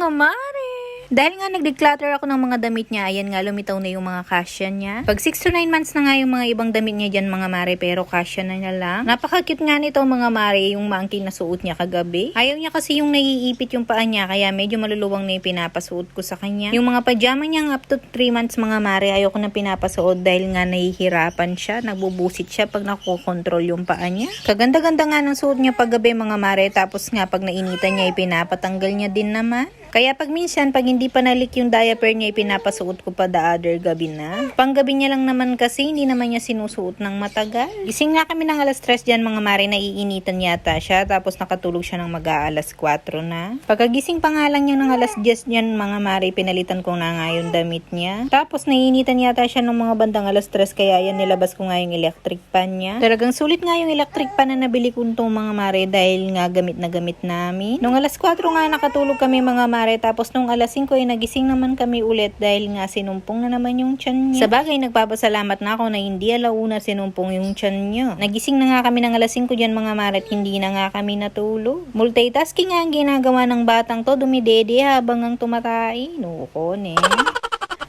mga mare! Dahil nga nag-declutter ako ng mga damit niya, ayan nga lumitaw na yung mga kasya niya. Pag 6 to 9 months na nga yung mga ibang damit niya dyan mga mare, pero kasya na niya lang. Napaka-cute nga nito mga mare, yung monkey na suot niya kagabi. Ayaw niya kasi yung naiipit yung paa niya, kaya medyo maluluwang na yung pinapasuot ko sa kanya. Yung mga pajama niya up to 3 months mga mare, ayaw ko na pinapasuot dahil nga nahihirapan siya, nagbubusit siya pag nakokontrol yung paa niya. Kaganda-ganda nga ng suot niya paggabi mga mare, tapos nga pag nainitan niya, ipinapatanggal niya din naman. Kaya pag minsan, pag hindi pa nalik yung diaper niya, ipinapasuot ko pa the other gabi na. Panggabi niya lang naman kasi, hindi naman niya sinusuot ng matagal. Gising nga kami ng alas 3 dyan mga mare, naiinitan yata siya. Tapos nakatulog siya ng mag-aalas 4 na. Pagkagising pa nga lang niya ng alas 10 dyan mga mare, pinalitan ko na nga yung damit niya. Tapos naiinitan yata siya ng mga bandang alas 3, kaya yan nilabas ko nga yung electric pan niya. Talagang sulit nga yung electric pan na nabili ko itong mga mare dahil nga gamit na gamit namin. Nung alas 4 nga nakatulog kami mga mare, tapos nung alas 5 ay nagising naman kami ulit dahil nga sinumpong na naman yung tiyan niya. Sa bagay, nagpapasalamat na ako na hindi alauna sinumpong yung tiyan niya. Nagising na nga kami ng alas 5 dyan mga mare at hindi na nga kami natulog. Multitasking nga ang ginagawa ng batang to, dumidede habang ang tumatay. Nukon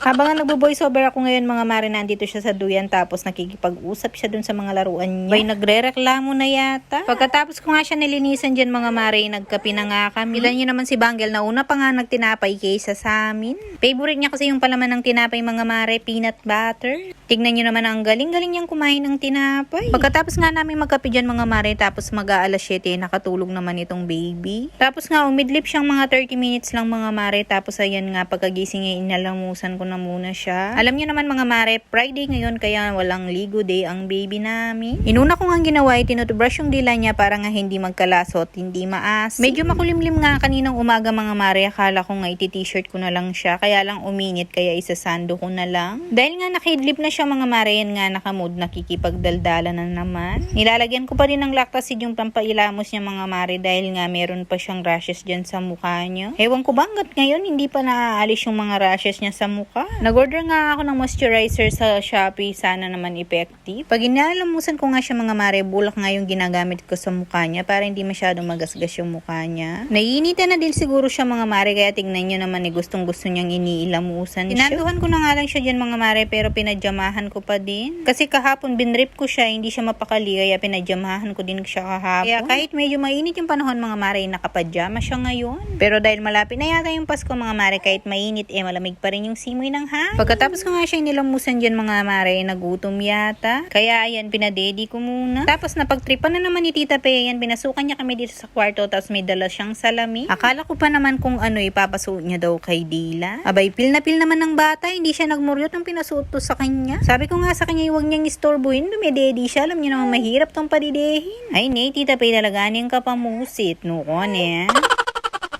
Habang nga nagbo-voiceover ako ngayon mga mare, nandito siya sa duyan tapos nakikipag-usap siya dun sa mga laruan niya. Bay, nagre-reklamo na yata. Pagkatapos ko nga siya nilinisan dyan mga mare, nagkape na nga kami. Ilan niyo naman si Banggel na una pa nga nagtinapay kaysa sa amin. Favorite niya kasi yung palaman ng tinapay mga mare, peanut butter. Tignan niyo naman ang galing-galing niyang kumain ng tinapay. Pagkatapos nga namin magkape dyan mga mare, tapos mag-aalas 7, nakatulog naman itong baby. Tapos nga umidlip siyang mga 30 minutes lang mga mare, tapos ayan nga pagkagising ay inalamusan ko na muna siya. Alam niyo naman mga mare, Friday ngayon kaya walang ligo day ang baby namin. Inuna ko nga ginawa ay tinutubrush yung dila niya para nga hindi magkalasot, hindi maas. Medyo makulimlim nga kaninang umaga mga mare, akala ko nga iti-t-shirt ko na lang siya, kaya lang uminit kaya isasando ko na lang. Dahil nga nakidlip na siya mga mare, yan nga nakamood, nakikipagdaldala na naman. Nilalagyan ko pa rin ng lactacid yung pampailamos niya mga mare dahil nga meron pa siyang rashes dyan sa mukha niya. Ewan ko ba hanggat ngayon hindi pa naaalis yung mga rashes niya sa mukha. Nag-order nga ako ng moisturizer sa Shopee, sana naman effective. Pag inalamusan ko nga siya mga mare, bulak nga yung ginagamit ko sa mukha niya para hindi masyadong magasgas yung mukha niya. Naiinitan na din siguro siya mga mare, kaya tignan niyo naman gustong gusto niyang iniilamusan siya. Tinanduhan ko na nga lang siya dyan mga mare, pero pinadyamahan ko pa din. Kasi kahapon binrip ko siya, hindi siya mapakali, kaya pinadyamahan ko din siya kahapon. Kaya kahit medyo mainit yung panahon mga mare, nakapadyama siya ngayon. Pero dahil malapit na yata yung Pasko mga mare, kahit mainit malamig pa rin yung simoy ng hangin. Pagkatapos ko nga siya nilamusan dyan mga mare, nagutom yata. Kaya ayan, pinadedi ko muna. Tapos napagtripan na naman ni Tita Pe, ayan, pinasukan niya kami dito sa kwarto, tapos may dala siyang salamin. Akala ko pa naman kung ano ipapasuot niya daw kay Dila. Abay, pil na pil naman ng bata, hindi siya nagmuryot ng pinasuot to sa kanya. Sabi ko nga sa kanya, huwag niyang istorbuhin, dumidedi siya, alam niyo naman mahirap tong padidehin. Ay ne, Tita Pe, talaga niyang kapamusit. Nukon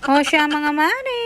O siya mga mare.